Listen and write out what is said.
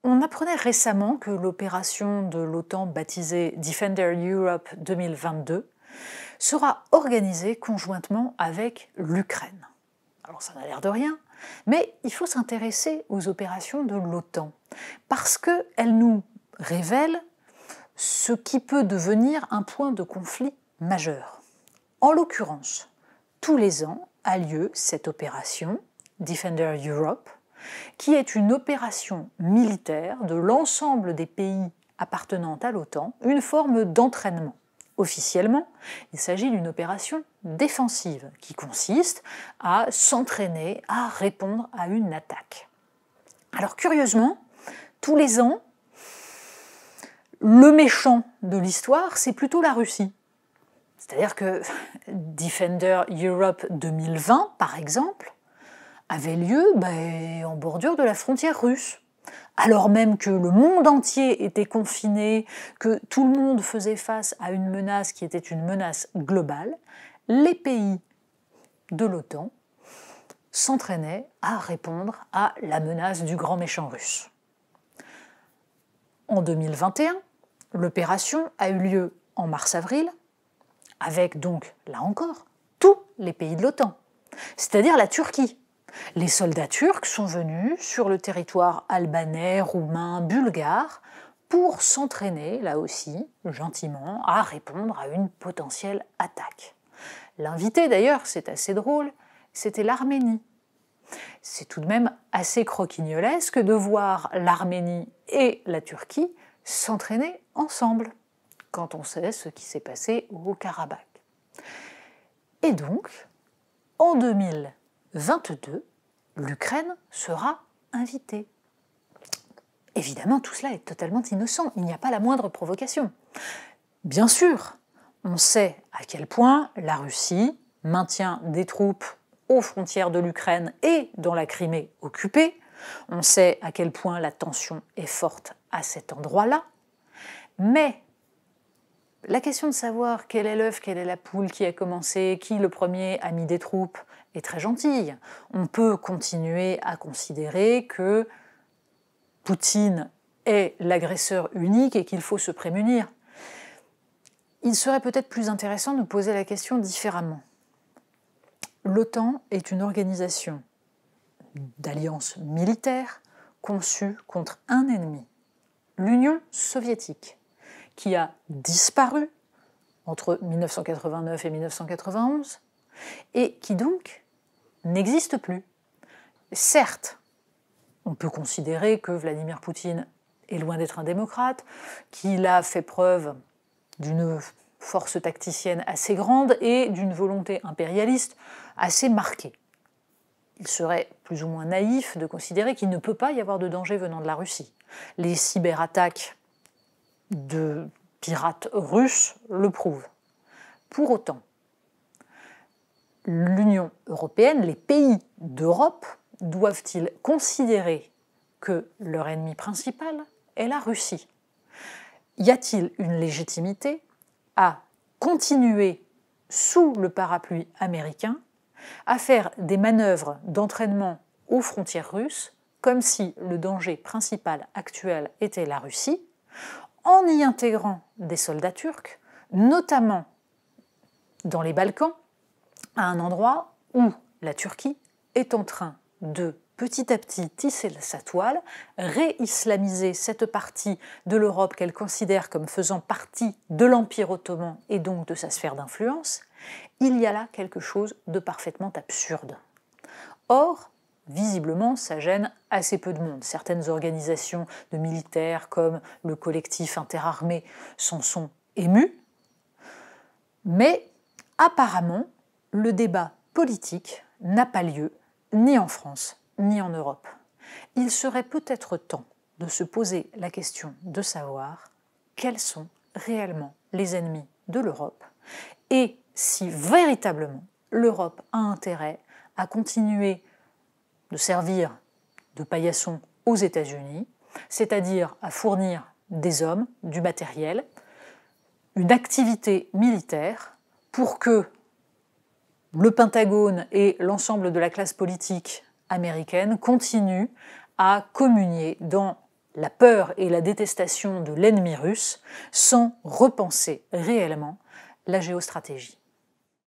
On apprenait récemment que l'opération de l'OTAN baptisée Defender Europe 2022 sera organisée conjointement avec l'Ukraine. Alors ça n'a l'air de rien, mais il faut s'intéresser aux opérations de l'OTAN parce qu'elles nous révèlent ce qui peut devenir un point de conflit majeur. En l'occurrence, tous les ans a lieu cette opération, Defender Europe, qui est une opération militaire de l'ensemble des pays appartenant à l'OTAN, une forme d'entraînement. Officiellement, il s'agit d'une opération défensive qui consiste à s'entraîner à répondre à une attaque. Alors curieusement, tous les ans, le méchant de l'histoire, c'est plutôt la Russie. C'est-à-dire que Defender Europe 2020, par exemple, avait lieu en bordure de la frontière russe. Alors même que le monde entier était confiné, que tout le monde faisait face à une menace qui était une menace globale, les pays de l'OTAN s'entraînaient à répondre à la menace du grand méchant russe. En 2021, l'opération a eu lieu en mars-avril, avec donc, là encore, tous les pays de l'OTAN, c'est-à-dire la Turquie. Les soldats turcs sont venus sur le territoire albanais, roumain, bulgare pour s'entraîner, là aussi, gentiment, à répondre à une potentielle attaque. L'invité, d'ailleurs, c'est assez drôle, c'était l'Arménie. C'est tout de même assez croquignolesque de voir l'Arménie et la Turquie s'entraîner ensemble, quand on sait ce qui s'est passé au Karabakh. Et donc, en 2022, l'Ukraine sera invitée. Évidemment, tout cela est totalement innocent, il n'y a pas la moindre provocation. Bien sûr, on sait à quel point la Russie maintient des troupes aux frontières de l'Ukraine et dans la Crimée occupée. On sait à quel point la tension est forte à cet endroit-là. Mais la question de savoir quel est l'œuf, quelle est la poule, qui a commencé, qui le premier a mis des troupes, est très gentille. On peut continuer à considérer que Poutine est l'agresseur unique et qu'il faut se prémunir. Il serait peut-être plus intéressant de poser la question différemment. L'OTAN est une organisation d'alliance militaire conçue contre un ennemi, l'Union soviétique, qui a disparu entre 1989 et 1991 et qui donc n'existe plus. Certes, on peut considérer que Vladimir Poutine est loin d'être un démocrate, qu'il a fait preuve d'une force tacticienne assez grande et d'une volonté impérialiste assez marquée. Il serait plus ou moins naïf de considérer qu'il ne peut pas y avoir de danger venant de la Russie. Les cyberattaques de pirates russes le prouvent. Pour autant, l'Union européenne, les pays d'Europe, doivent-ils considérer que leur ennemi principal est la Russie? Y a-t-il une légitimité à continuer, sous le parapluie américain, à faire des manœuvres d'entraînement aux frontières russes, comme si le danger principal actuel était la Russie, en y intégrant des soldats turcs, notamment dans les Balkans, à un endroit où la Turquie est en train de petit à petit tisser sa toile, réislamiser cette partie de l'Europe qu'elle considère comme faisant partie de l'Empire ottoman et donc de sa sphère d'influence, il y a là quelque chose de parfaitement absurde. Or, visiblement, ça gêne assez peu de monde. Certaines organisations de militaires, comme le collectif interarmé, s'en sont émues, mais apparemment, le débat politique n'a pas lieu ni en France ni en Europe. Il serait peut-être temps de se poser la question de savoir quels sont réellement les ennemis de l'Europe et si véritablement l'Europe a intérêt à continuer de servir de paillasson aux États-Unis, c'est-à-dire à fournir des hommes, du matériel, une activité militaire pour que le Pentagone et l'ensemble de la classe politique américaine continuent à communier dans la peur et la détestation de l'ennemi russe sans repenser réellement la géostratégie.